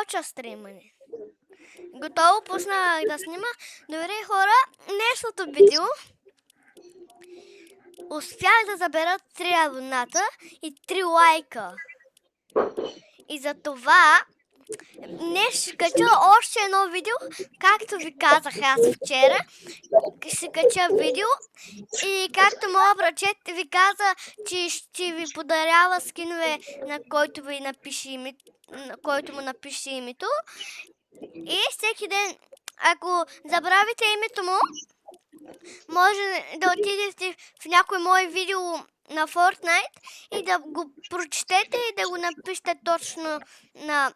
почва стримане. Готово, пусна да снима. Добре, хора, днешното видео успях да забера 3 абоната и 3 лайка. И за това днес ще кача още едно видео, както ви казах аз вчера. Ще кача видео и както моя брачет ви каза, че ще ви подарява скинове, на който ви напише който му напише името. И всеки ден, ако забравите името му, може да отидете в някой мое видео на Fortnite и да го прочетете и да го напишете точно на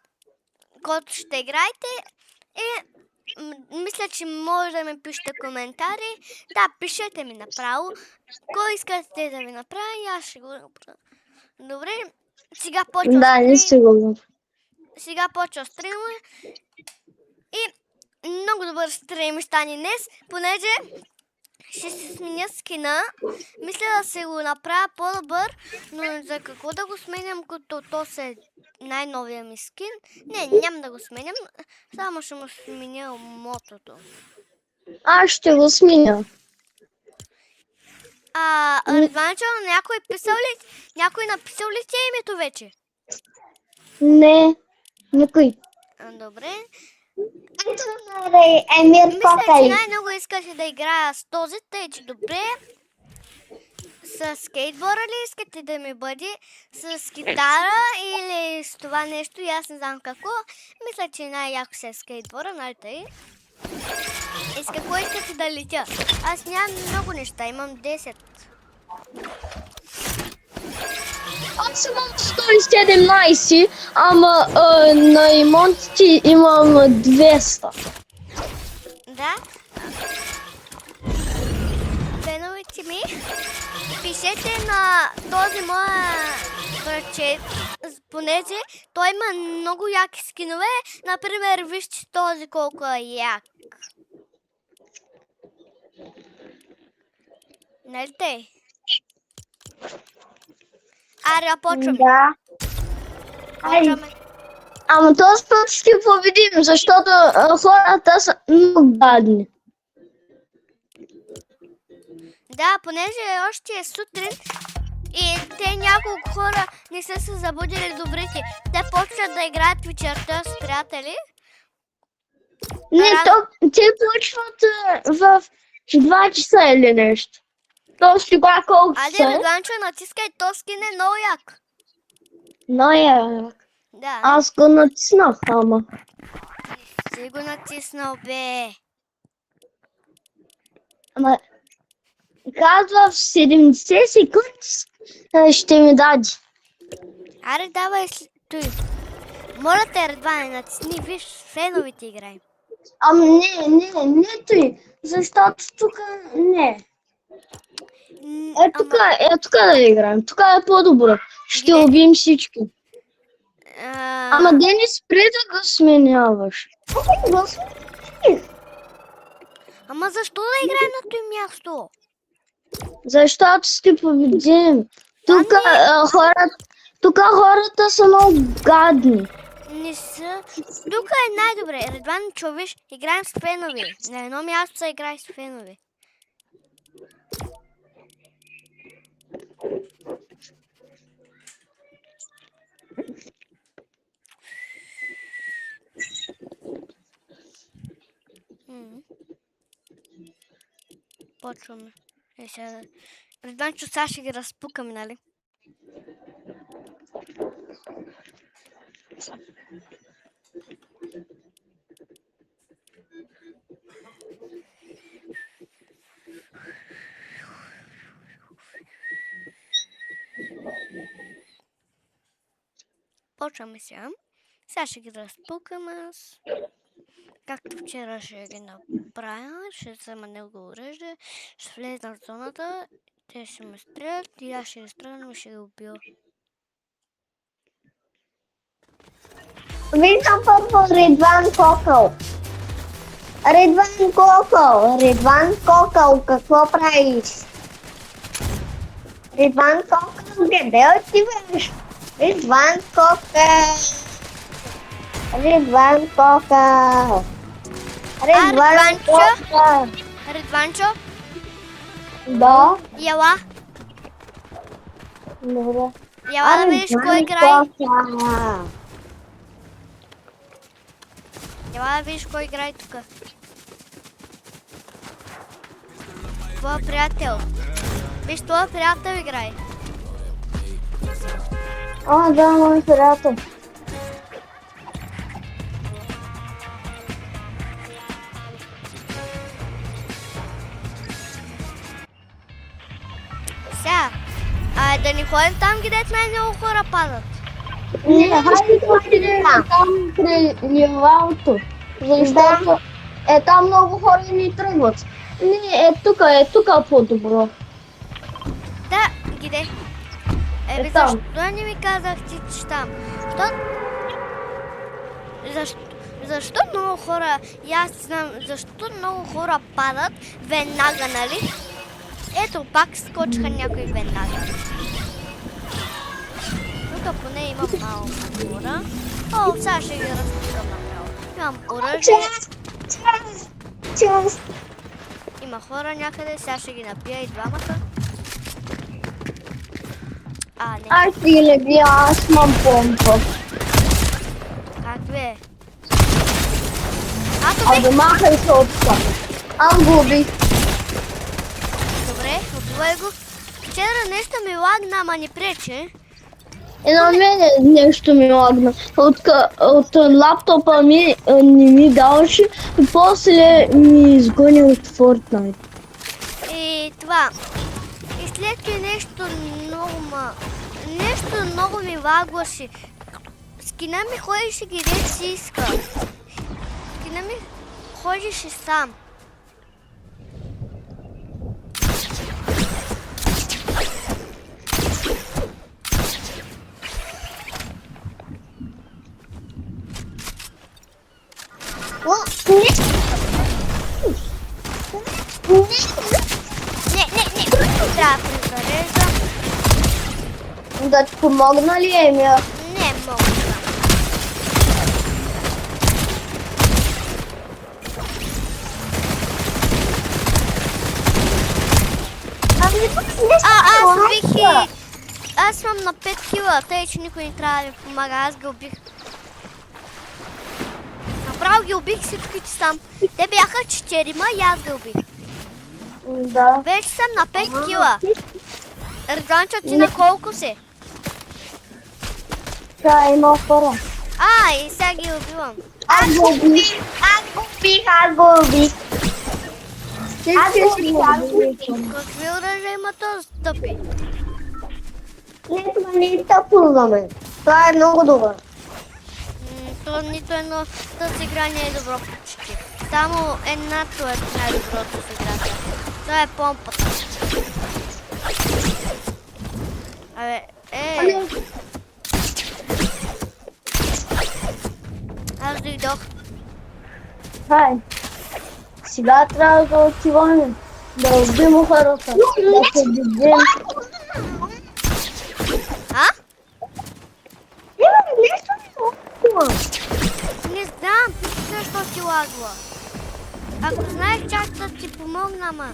който ще играете. И мисля, че може да ми пишете коментари. Да, пишете ми направо. Кой искате да ви направя и аз ще го направя. Добре, сега почва Сега почва стрима. И много добър стрим стане днес, понеже ще се сменя скина. Мисля да се го направя по-добър, но за какво да го сменям, като то се най-новия ми скин? Не, няма да го сменям, само ще му сменя мотото. Аз ще го сменя. Редванчо, някой написал ли ти името вече? Не, никой. Добре. Емир Мисля, че най-много искаше да играя с този, тъй че добре. С скейтбора ли искате да ми бъде? С гитара или с това нещо? И аз не знам какво. Мисля, че най-яко се е скейтбора, нали тъй? И с какво искате да летя? Аз нямам много неща, имам 10. Аз имам 117, ама на имонтите имам 200. Да? Феновете ми, пишете на този моя брачет, понеже той има много яки скинове. Например, вижте този колко е як. Нали те? Аре, почваме. Да. Почваме. Ама този път ще победим, защото хората са много гадни. Да, понеже още е сутрин и те няколко хора не са се забудили добрите. Те почват да играят вечерта с приятели. Не, те почват в 2 часа или нещо. То сега колко Айде, са? Редванчо, натискай, то скин е много як. Но як. Да. Аз го натиснах, ама. Си го натиснал, бе. Ама казва в 70 секунди ще ми даде. Аре, давай той. Моля те, Редване, натисни, виж, феновите играем. Ама не той, защото тук не. Тук да играем, тук е по-добро. Ще убием всички. Ама Денис, спре да го сменяваш. Ама защо да играем на това място? Защото ще победим. Тук хората са много гадни. Не са. Тук е най-добре. Редван, човеш, играем с фенове. На едно място се играе с фенове. Почваме. Редван, че сега ще ги разпукаме, нали? Почваме сега. Сега ще ги разпукам аз. Както вчера ще ги направя, ще взема него оръжие, ще влезна в зоната, те ще ме стрелят и аз ще ги стрелям и ще ги убия. Виждам първо Редван Кокъл. Редван Кокъл, какво правиш? Редван Кокъл, къде отиваш? Редван Кокъл. Редван Кока. Редванчо? Кока. Редванчо, Да. яла. Добре. Яла да видиш кой играе. Яла да видиш кой играе тук. Твоя приятел. Виж, твоя приятел играе. А, да, мой приятел. Сега, да не ходим там, където най-много хора падат. Не, хайде да отидем там при ливалто. Защото там много хора ни тръгват. Не, тук е по-добро. Да, гиде. Ебе, там. защо не ми казахте, че там? Защо много хора, и аз знам, защо много хора падат веднага, нали? Ето, пак скочиха някой веднага. Тук поне има малко хора. О, сега ще ги разпускам направо. Имам оръжие. Има хора някъде, сега ще ги набия и двамата. Не. Аз ще ги не бия, аз имам помпа. Как бе? Абе, махай се от това. Аз го убих. Добре, убивай го. Вчера нещо ми лагна, ама не пречи. На мене нещо ми лагна. От лаптопа ми не ми даваше и после ми изгони от Fortnite. И това. И след това нещо много ми лагваше. Скина ми ходеше където си иска. Скина ми ходеше сам. Не. Трябва да презареждам. Да ти помогна ли, Емия? Не мога да. Аз убих и... Аз съм на 5 кила, тъй че никой не трябва да ми помага, аз ги убих. Направо ги убих всичките сам. Те бяха 4 и аз ги убих. Да. Вече съм на 5 кила. Ръганчо, ти на колко си? Тя има хора. И сега ги убивам. Аз го убих. Какви оръжия има този тъпи? Не, това не е тъпо за мен. Това е много добро. То нито едно тази игра не е добро почти. Само едното е най-доброто с играта. Това е помпата. Аз дойдох. Хай. Сега трябва да отиваме. Да убим хората. Да се бидем. Нещо ми лагва. Не знам защо ти лагва. Ако знаеш, чак да ти помогна, ама.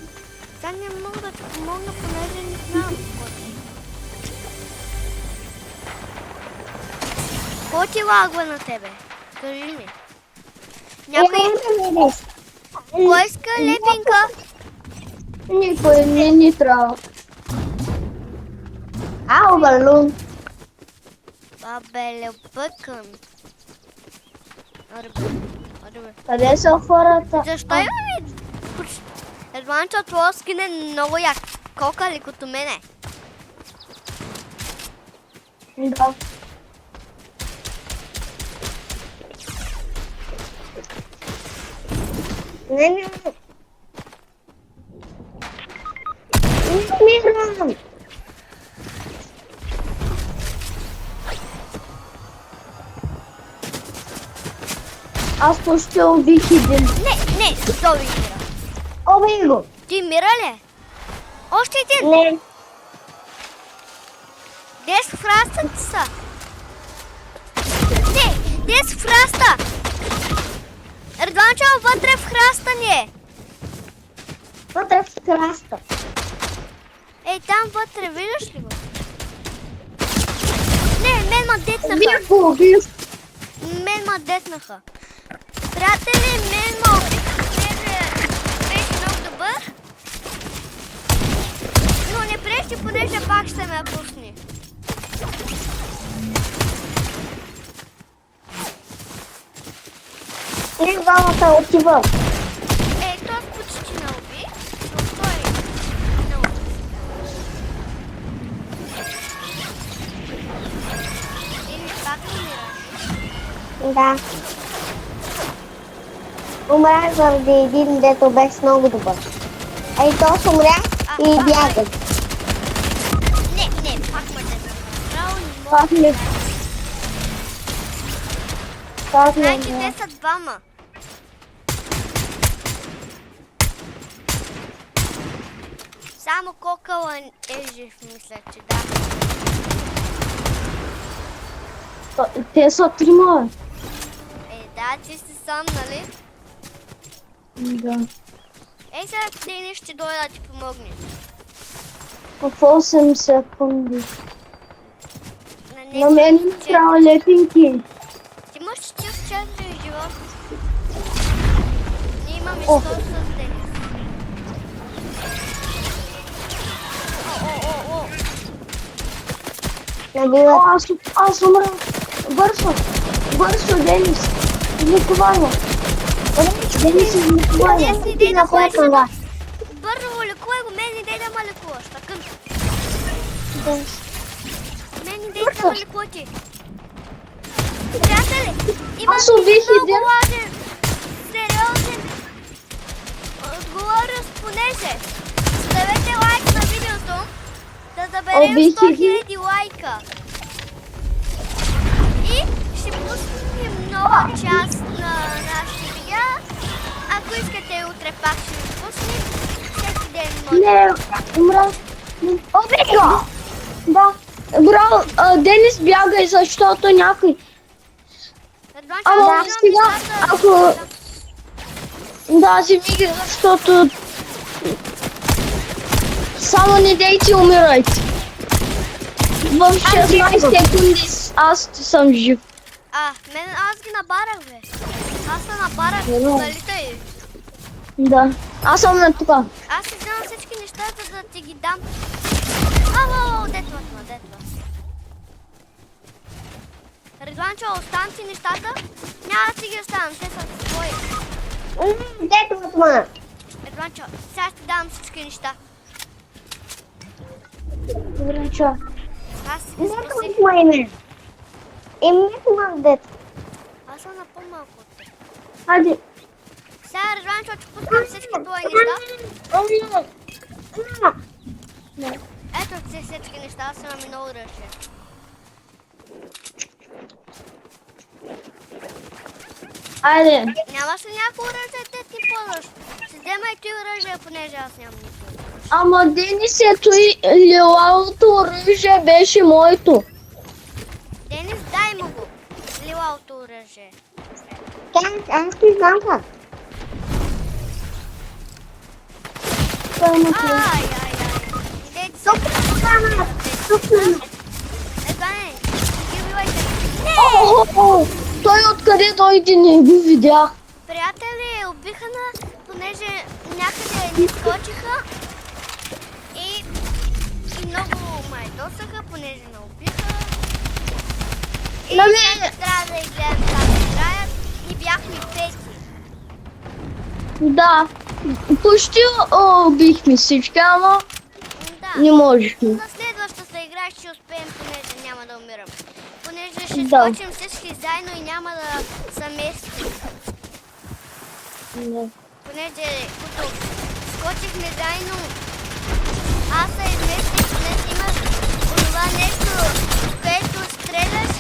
Сега не мога да ти помогна, понеже не знам. Какво ти лагва на тебе? Кажи ми. Някой... Кой иска лепинка? Никой не ни трябва. Балун. Бабеле, бъкън. Къде са хората? Защо имаме... Едванчо, твоя скин е много як. Кока ли като мене? Да. Не. Умирам. Аз почти убих един. Не, той мира. Убих го. Ти мира ли? Още един. Не. 10 храстъци са. Не, Къде си в храста? Редванчо, вътре в храста ни е. Вътре в краста. Ей, там вътре, виждаш ли го? Не, мен ма детнаха. Убих го, убих. Мен ма детнаха. Приятели, мен ма убиха, понеже беше много добър. Но не прещи, понеже пак ще ме пусни. И двамата отива. Ей, той почти не уби, но той не уби. И ми пак умираш. Да. Умрях заради един, дето беше много добър. Ей, то умря и бяга. Не, пак ме детнаха. Право не мога. Пак не. Пак не. Значи те са двама. Само кокала е жив, мисля, че да. Те са трима. Да, ти си сам, нали? Да. Ей, сега Дени ще дойде да ти помогне. В 8 секунди. На На мен ми трябва лепинки. Ти имаш 44 живот. Ние имаме О. 100 с Денис. О. О, аз умрах. Бързо, Денис. Лекуване. Денис, лекуване. Къде си, иди да ходиш това. на... Бързо лекувай го, мен иде да ме лекуваш. Така. Мен иде да ме лекува ти. Приятели, имам Аз убих много един. важен, сериозен отговорност, понеже ставете лайк на видеото, да заберем Убих 100 един. 000 лайка. И ще пуснем нова част на нашите видеа. Ако искате, утре пак ще ви пуснем. Всеки ден може. Не, умрах. Убих го. Да. Браво, Денис бягай, защото някой. Ама сега, ако... Да, вземи, защото... Само не дейте, умирайте. В 16 секунди аз съм жив. Аз ги набарах, бе. Аз се набарах, Добре. залитай. Да. Аз съм на тука. Аз си вземам всички неща, за да ти ги дам. Ало, детват ма. Редванчо, остан си нещата. Няма да си ги оставам, те са твои. Дето от ма. Редванчо, сега ще ти дам всички неща. Добре, чу. Аз си ги Дето спасих. от ма име. Името ма дето. Аз съм на по-малко от теб. Хайде. Сега, Редванчо, ще пускам всички твои неща. Ето ти всички неща, аз имам и много оръжие. Айде. Нямаш ли някакво оръжие, те ти ползваш? Ще вземай ти оръжие, понеже аз нямам никакво. Ама Денис, ето и лилавото оръжие беше моето. Денис, дай му го. Лилавото оръжие. Аз не знам как. Ай. Идейте се. Едва не. Ги убивайте. Не! О, той откъде дойде, не го видях. Приятели, убиха на, понеже някъде ни скочиха и много майдосаха, понеже не убиха. И На мен- сега трябва да изгледам как играят и бяхме пети. Да, почти убихме всички, ама Да. не можехме. На следващата игра ще успеем, понеже няма да умирам. Понеже ще Да. скочим всички заедно и няма да са местни. Понеже като скочихме заедно, аз се изместих, понеже имах онова нещо, което стреляш и